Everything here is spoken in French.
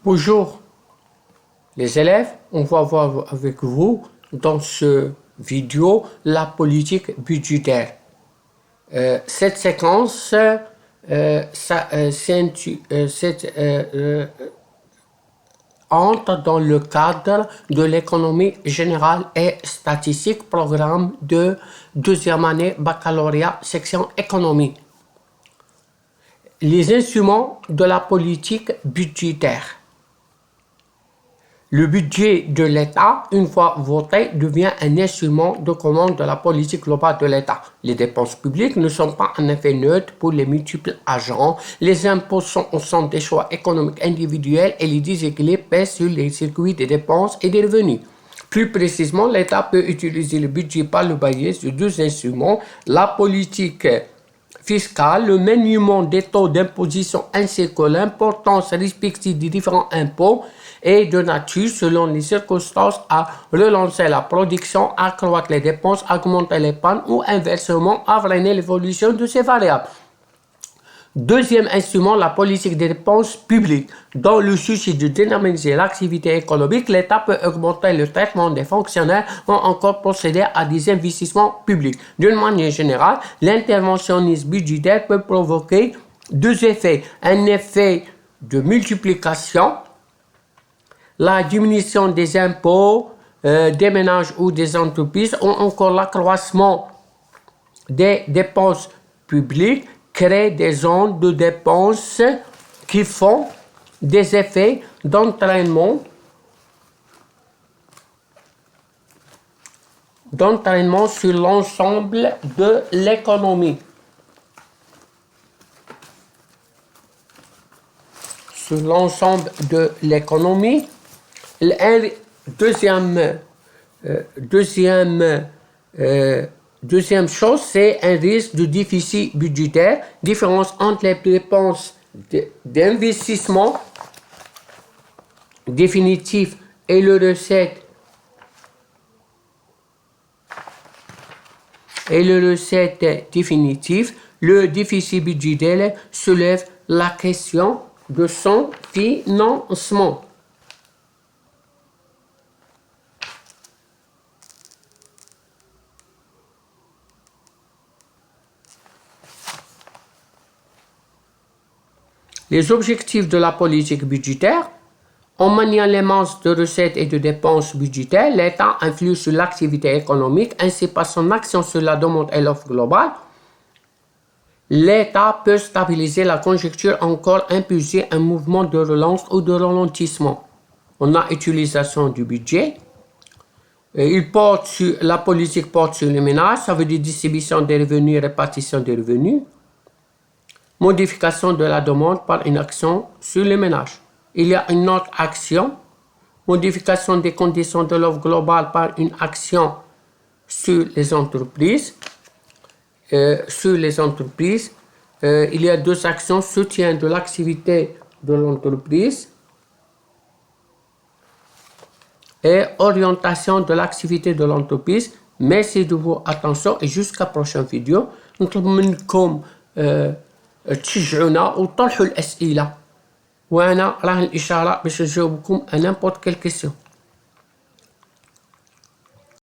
Bonjour les élèves, on va voir avec vous dans ce vidéo la politique budgétaire. Cette séquence entre dans le cadre de l'économie générale et statistique, programme de deuxième année baccalauréat, section économie. Les instruments de la politique budgétaire. Le budget de l'État, une fois voté, devient un instrument de commande de la politique globale de l'État. Les dépenses publiques ne sont pas en effet neutres pour les multiples agents. Les impôts sont au centre des choix économiques individuels et les déséquilibres pèsent sur les circuits des dépenses et des revenus. Plus précisément, l'État peut utiliser le budget par le biais de deux instruments, la politique fiscale, le maniement des taux d'imposition ainsi que l'importance respective des différents impôts est de nature, selon les circonstances, à relancer la production, accroître les dépenses, augmenter l'épargne ou inversement à freiner l'évolution de ces variables. Deuxième instrument, la politique des dépenses publiques. Dans le souci de dynamiser l'activité économique, l'État peut augmenter le traitement des fonctionnaires ou encore procéder à des investissements publics. D'une manière générale, l'interventionnisme budgétaire peut provoquer deux effets. Un effet de multiplication, la diminution des impôts des ménages ou des entreprises, ou encore l'accroissement des dépenses publiques, crée des zones de dépenses qui font des effets d'entraînement sur l'ensemble de l'économie. Sur l'ensemble de l'économie. Deuxième chose, c'est un risque de déficit budgétaire, différence entre les dépenses d'investissement définitif et les recettes définitives. Le déficit budgétaire soulève la question de son financement. Les objectifs de la politique budgétaire. En maniant les masses de recettes et de dépenses budgétaires, l'État influe sur l'activité économique ainsi par son action sur la demande et l'offre globale. L'État peut stabiliser la conjoncture, encore impulser un mouvement de relance ou de ralentissement. On a utilisation du budget. La politique porte sur les ménages, ça veut dire distribution des revenus, répartition des revenus. Modification de la demande par une action sur les ménages. Il y a une autre action, modification des conditions de l'offre globale par une action sur les entreprises. Il y a deux actions, soutien de l'activité de l'entreprise et orientation de l'activité de l'entreprise. Merci de votre attention et jusqu'à la prochaine vidéo. نطلب منكم تشجعونا وطرحوا الأسئلة وأنا راه الإشارة باش نجاوبكم à n'importe quelle question.